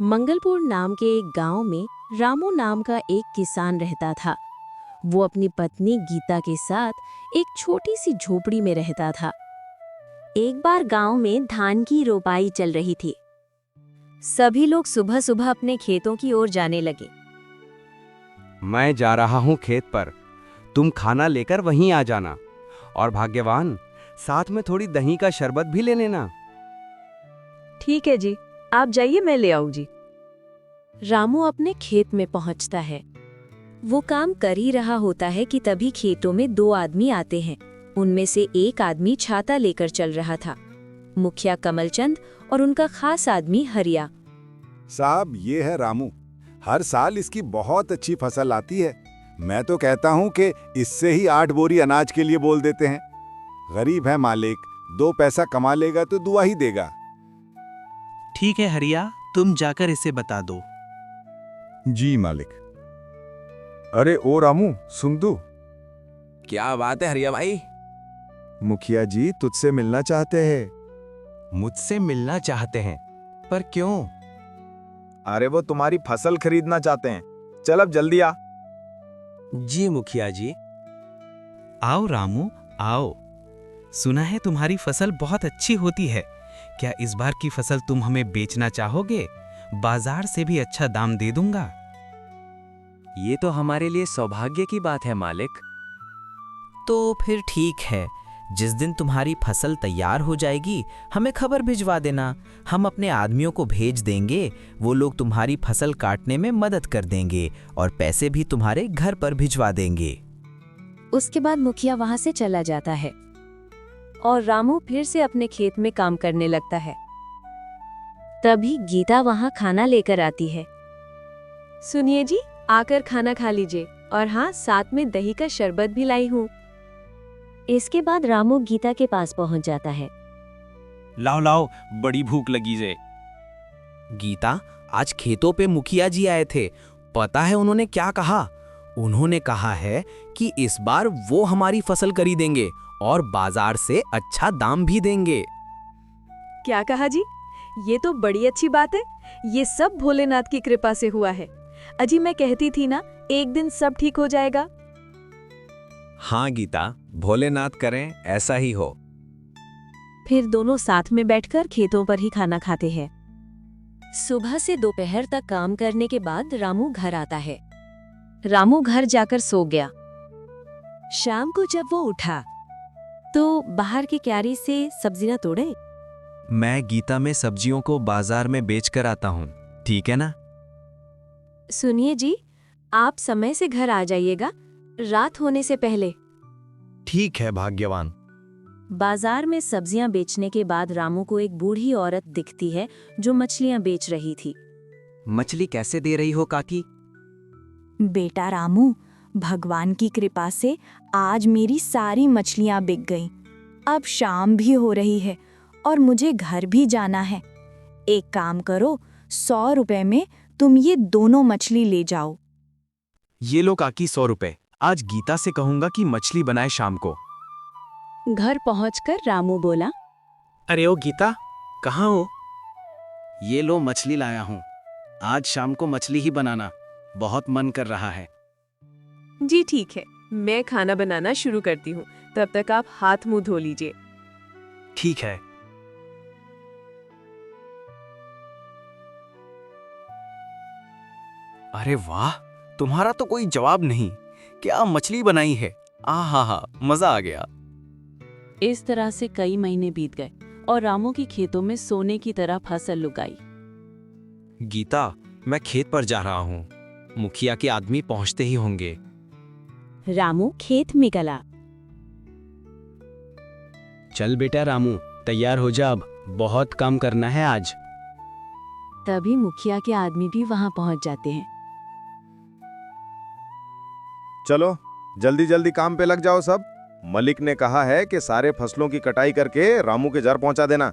मंगलपुर नाम के एक गांव में रामू नाम का एक किसान रहता था। वो अपनी पत्नी गीता के साथ एक छोटी सी झोपड़ी में रहता था। एक बार गांव में धान की रोपाई चल रही थी। सभी लोग सुबह सुबह अपने खेतों की ओर जाने लगे। मैं जा रहा हूँ खेत पर, तुम खाना लेकर वहीं आ जाना, और भाग्यवान साथ में थोड़ी दही का शरबत भी ले लेना। ठीक है जी, आप जाइए, मैं ले आऊं जी। रामू अपने खेत में पहुंचता है। वो काम कर ही रहा होता है कि तभी खेतों में दो आदमी आते हैं। उनमें से एक आदमी छाता लेकर चल रहा था, मुखिया कमलचंद और उनका खास आदमी हरिया। साहब, ये है रामू। हर साल इसकी बहुत अच्छी फसल आती है। मैं तो कहता हूँ कि इससे ही 8 बोरी अनाज के लिए बोल देते हैं। गरीब है मालिक, 2 पैसा कमा लेगा तो दुआ ही देगा। ठीक है हरिया, तुम जाकर इसे बता दो। जी मालिक। अरे ओ रामू, सुन दो। क्या बात है हरिया भाई? मुखिया जी तुझसे मिलना चाहते हैं। मुझसे मिलना चाहते हैं? पर क्यों? अरे वो तुम्हारी फसल खरीदना चाहते हैं। चल अब जल्दी आ। जी मुखिया जी। आओ रामू, आओ। सुना है तुम्हारी फसल बहुत अच्छी होती है। क्या इस बार की फसल तुम हमें बेचना चाहोगे? बाजार से भी अच्छा दाम दे दूंगा। ये तो हमारे लिए सौभाग्य की बात है मालिक। तो फिर ठीक है, जिस दिन तुम्हारी फसल तैयार हो जाएगी हमें खबर भिजवा देना। हम अपने आदमियों को भेज देंगे, वो लोग तुम्हारी फसल काटने में मदद कर देंगे और पैसे भी तुम्हारे घर पर भिजवा देंगे। उसके बाद मुखिया वहां से चला जाता है और रामू फिर से अपने खेत में काम करने लगता है। तभी गीता वहां खाना लेकर आती है। सुनिए जी, आकर खाना खा लीजिए, और हाँ, साथ में दही का शरबत भी लाई हूँ। इसके बाद रामू गीता के पास पहुंच जाता है। लाओ लाओ, बड़ी भूख लगी है। गीता, आज खेतों पे मुखिया जी आए थे। पता है उन्होंने क्या कहा? उन्होंने कहा है कि इस बार वो हमारी फसल खरीदेंगे और बाजार से अच्छा दाम भी देंगे। क्या कहा जी? ये तो बड़ी अच्छी बात है। ये सब भोलेनाथ की कृपा से हुआ है। अजी, मैं कहती थी ना, एक दिन सब ठीक हो जाएगा। हाँ गीता, भोलेनाथ करें ऐसा ही हो। फिर दोनों साथ में बैठकर खेतों पर ही खाना खाते हैं। सुबह से दोपहर तक काम करने के बाद रामू घर आता है। रामू घर जाकर सो गया। शाम को जब वो उठा तो बाहर की क्यारी से सब्जियां तोड़े। मैं गीता में सब्जियों को बाजार में बेच कर आता हूँ, ठीक है ना? सुनिए जी, आप समय से घर आ जाइएगा, रात होने से पहले। ठीक है भाग्यवान। बाजार में सब्जियां बेचने के बाद रामू को एक बूढ़ी औरत दिखती है जो मछलियां बेच रही थी। मछली कैसे दे रही हो काकी? बेटा रामू, भगवान की कृपा से आज मेरी सारी मछलियां बिक गईं। अब शाम भी हो रही है और मुझे घर भी जाना है। एक काम करो, 100 रुपए में तुम ये दोनों मछली ले जाओ। ये लो काकी, 100 रुपए। आज गीता से कहूंगा कि मछली बनाए शाम को। घर पहुंचकर रामू बोला, अरे ओ गीता, कहाँ हो? ये लो मछली लाया हूँ। आज शाम को मछली ही बनाना, बहुत मन कर रहा है। जी ठीक है, मैं खाना बनाना शुरू करती हूँ। तब तक आप हाथ मुंह धो लीजिए। ठीक है। अरे वाह, तुम्हारा तो कोई जवाब नहीं। क्या मछली बनाई है! आहा, मजा आ गया। इस तरह से कई महीने बीत गए और रामू की खेतों में सोने की तरह फसल उगाई। गीता, मैं खेत पर जा रहा हूँ। मुखिया के आदमी पहुँचते ही होंगे। रामू खेत में गला। चल बेटा रामू, तैयार हो जा, अब बहुत काम करना है आज। तभी मुखिया के आदमी भी वहां पहुंच जाते हैं। चलो जल्दी जल्दी काम पे लग जाओ सब। मलिक ने कहा है कि सारे फसलों की कटाई करके रामू के घर पहुंचा देना।